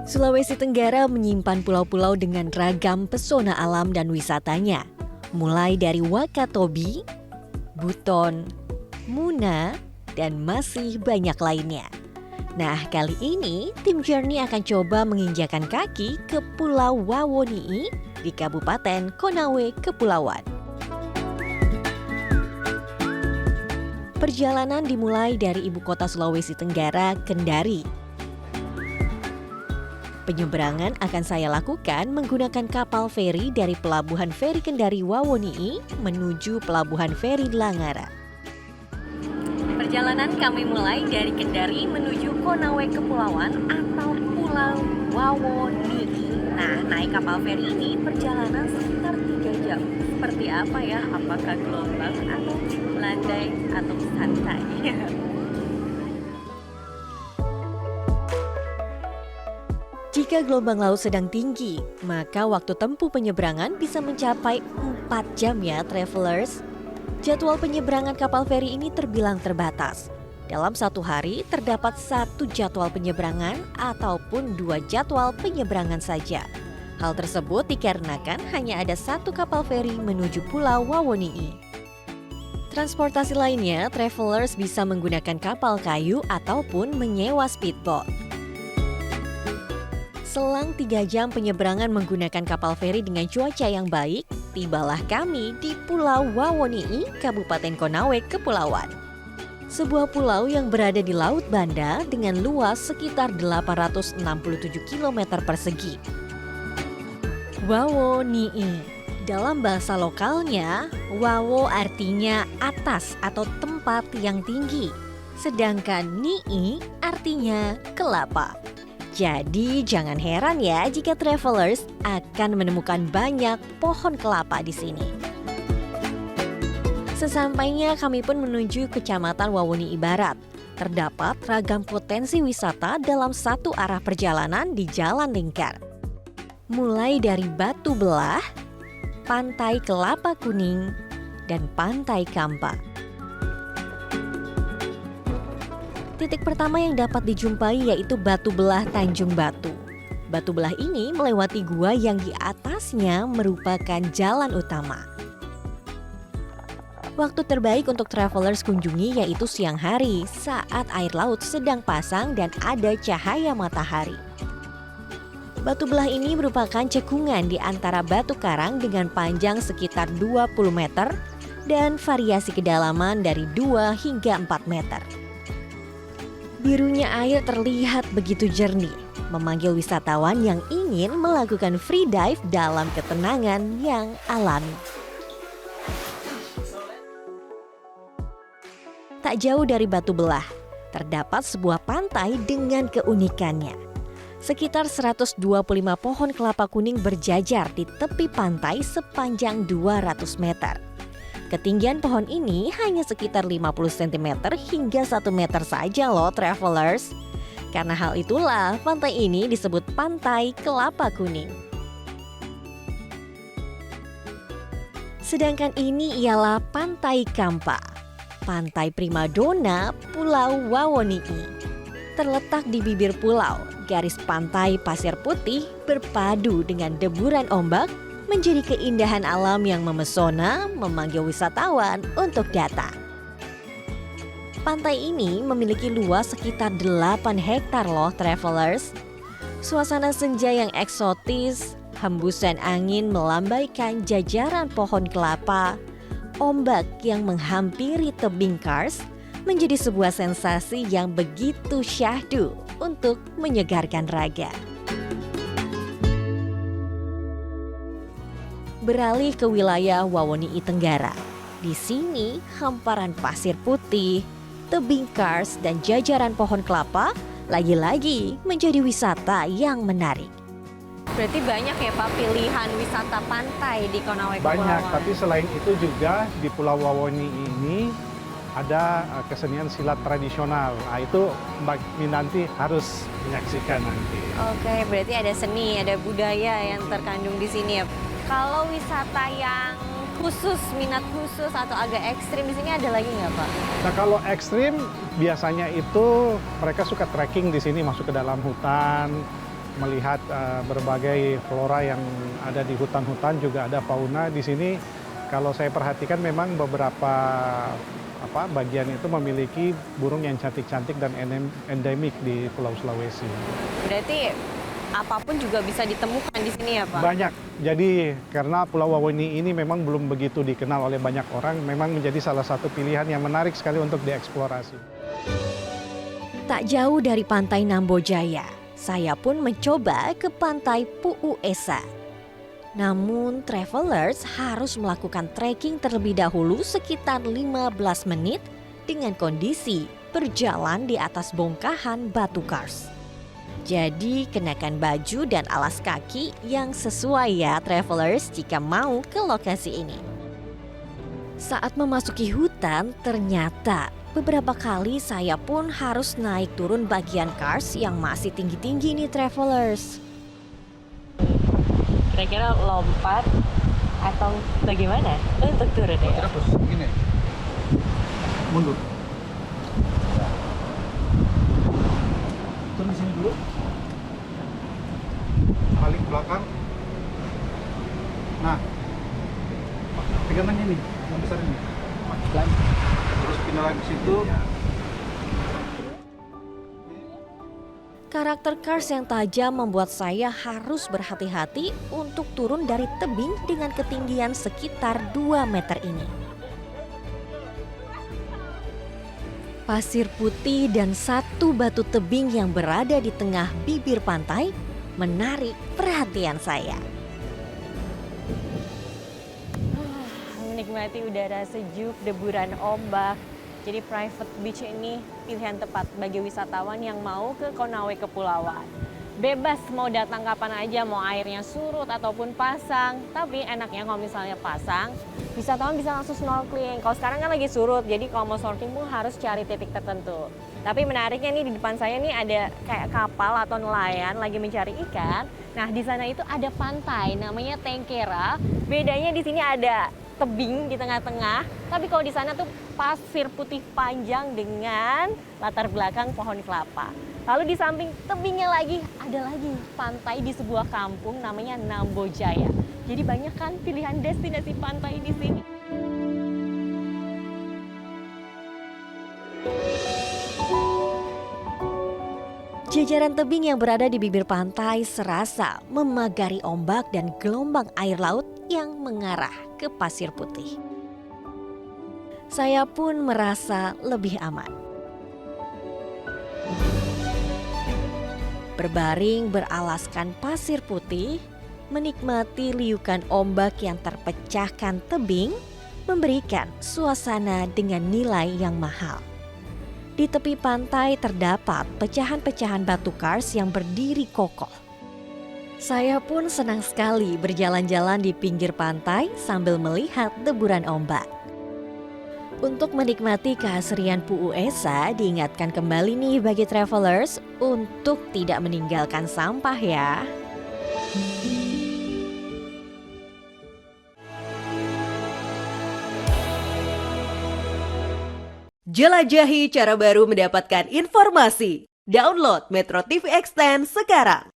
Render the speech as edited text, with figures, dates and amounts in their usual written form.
Sulawesi Tenggara menyimpan pulau-pulau dengan ragam pesona alam dan wisatanya. Mulai dari Wakatobi, Buton, Muna, dan masih banyak lainnya. Nah, kali ini tim Journey akan coba menginjakan kaki ke Pulau Wawoni'i di Kabupaten Konawe, Kepulauan. Perjalanan dimulai dari ibu kota Sulawesi Tenggara, Kendari. Penyeberangan akan saya lakukan menggunakan kapal feri dari Pelabuhan Feri Kendari Wawoni'i menuju Pelabuhan Feri Langara. Perjalanan kami mulai dari Kendari menuju Konawe Kepulauan atau Pulau Wawoni'i. Nah, naik kapal feri ini perjalanan sekitar 3 jam. Seperti apa ya? Apakah gelombang atau landai atau santai? Jika gelombang laut sedang tinggi, maka waktu tempuh penyeberangan bisa mencapai 4 jam ya, travelers. Jadwal penyeberangan kapal feri ini terbilang terbatas. Dalam satu hari terdapat 1 jadwal penyeberangan ataupun 2 jadwal penyeberangan saja. Hal tersebut dikarenakan hanya ada 1 kapal feri menuju Pulau Wawoni'i. Transportasi lainnya, travelers bisa menggunakan kapal kayu ataupun menyewa speedboat. Selang 3 jam penyeberangan menggunakan kapal feri dengan cuaca yang baik, tibalah kami di Pulau Wawoni'i, Kabupaten Konawe, Kepulauan. Sebuah pulau yang berada di Laut Banda dengan luas sekitar 867 km persegi. Wawoni'i, dalam bahasa lokalnya, Wawo artinya atas atau tempat yang tinggi, sedangkan Ni'i artinya kelapa. Jadi jangan heran ya jika travelers akan menemukan banyak pohon kelapa di sini. Sesampainya kami pun menuju Kecamatan Wawoni'i Barat. Terdapat ragam potensi wisata dalam satu arah perjalanan di Jalan Lingkar. Mulai dari Batu Belah, Pantai Kelapa Kuning, dan Pantai Kampa. Titik pertama yang dapat dijumpai yaitu Batu Belah Tanjung Batu. Batu Belah ini melewati gua yang di atasnya merupakan jalan utama. Waktu terbaik untuk travelers kunjungi yaitu siang hari saat air laut sedang pasang dan ada cahaya matahari. Batu Belah ini merupakan cekungan di antara batu karang dengan panjang sekitar 20 meter dan variasi kedalaman dari 2 hingga 4 meter. Birunya air terlihat begitu jernih, memanggil wisatawan yang ingin melakukan free dive dalam ketenangan yang alami. Tak jauh dari Batu Belah, terdapat sebuah pantai dengan keunikannya. Sekitar 125 pohon kelapa kuning berjajar di tepi pantai sepanjang 200 meter. Ketinggian pohon ini hanya sekitar 50 cm hingga 1 meter saja loh travelers. Karena hal itulah pantai ini disebut Pantai Kelapa Kuning. Sedangkan ini ialah Pantai Kampa, pantai primadona Pulau Wawoni'i. Terletak di bibir pulau, garis pantai pasir putih berpadu dengan deburan ombak menjadi keindahan alam yang memesona, memanggil wisatawan untuk datang. Pantai ini memiliki luas sekitar 8 hektar loh travelers. Suasana senja yang eksotis, hembusan angin melambaikan jajaran pohon kelapa, ombak yang menghampiri tebing kars, menjadi sebuah sensasi yang begitu syahdu untuk menyegarkan raga. Beralih ke wilayah Wawoni'i Tenggara. Di sini hamparan pasir putih, tebing kars dan jajaran pohon kelapa lagi-lagi menjadi wisata yang menarik. Berarti banyak ya Pak pilihan wisata pantai di Konawe Kepulauan? Banyak, tapi selain itu juga di Pulau Wawoni'i ini ada kesenian silat tradisional. Nah, itu Mbak Minanti harus menyaksikan nanti. Oke, berarti ada seni, ada budaya yang terkandung di sini ya. Kalau wisata yang khusus, minat khusus atau agak ekstrim di sini ada lagi nggak Pak? Nah, kalau ekstrim biasanya itu mereka suka trekking di sini, masuk ke dalam hutan, melihat berbagai flora yang ada di hutan-hutan, juga ada fauna di sini. Kalau saya perhatikan memang beberapa bagian itu memiliki burung yang cantik-cantik dan endemik di Pulau Sulawesi. Berarti apapun juga bisa ditemukan di sini ya Pak? Banyak. Jadi karena Pulau Wawoni ini memang belum begitu dikenal oleh banyak orang, memang menjadi salah satu pilihan yang menarik sekali untuk dieksplorasi. Tak jauh dari pantai Nambojaya, saya pun mencoba ke pantai Pu'u Esa. Namun, travelers harus melakukan trekking terlebih dahulu sekitar 15 menit dengan kondisi berjalan di atas bongkahan batu kars. Jadi, kenakan baju dan alas kaki yang sesuai ya travelers jika mau ke lokasi ini. Saat memasuki hutan, ternyata beberapa kali saya pun harus naik turun bagian kars yang masih tinggi-tinggi nih travelers. Kira-kira lompat atau bagaimana untuk turun ya? Terus gini, mundur. Turun di sini dulu. Balik ke belakang. Nah, pegangannya nih, yang besar ini. Matikan. Terus pindah lagi ke situ. Karakter kars yang tajam membuat saya harus berhati-hati untuk turun dari tebing dengan ketinggian sekitar 2 meter ini. Pasir putih dan satu batu tebing yang berada di tengah bibir pantai menarik perhatian saya. Menikmati udara sejuk, deburan ombak. Jadi private beach ini pilihan tepat bagi wisatawan yang mau ke Konawe Kepulauan. Bebas mau datang kapan aja, mau airnya surut ataupun pasang. Tapi enaknya kalau misalnya pasang, wisatawan bisa langsung snorkeling. Kalau sekarang kan lagi surut, jadi kalau mau snorkeling pun harus cari titik tertentu. Tapi menariknya nih di depan saya nih ada kayak kapal atau nelayan lagi mencari ikan. Nah di sana itu ada pantai namanya Tengkera. Bedanya di sini ada tebing di tengah-tengah, tapi kalau di sana tuh pasir putih panjang dengan latar belakang pohon kelapa. Lalu di samping tebingnya lagi ada lagi pantai di sebuah kampung namanya Nambojaya. Jadi banyak kan pilihan destinasi pantai di sini. Jajaran tebing yang berada di bibir pantai serasa memagari ombak dan gelombang air laut yang mengarah ke pasir putih. Saya pun merasa lebih aman. Berbaring beralaskan pasir putih, menikmati liukan ombak yang terpecahkan tebing, memberikan suasana dengan nilai yang mahal. Di tepi pantai terdapat pecahan-pecahan batu kars yang berdiri kokoh. Saya pun senang sekali berjalan-jalan di pinggir pantai sambil melihat deburan ombak. Untuk menikmati keasrian Pu'u Esa, diingatkan kembali nih bagi travelers untuk tidak meninggalkan sampah ya. Jelajahi cara baru mendapatkan informasi. Download Metro TV Extend sekarang.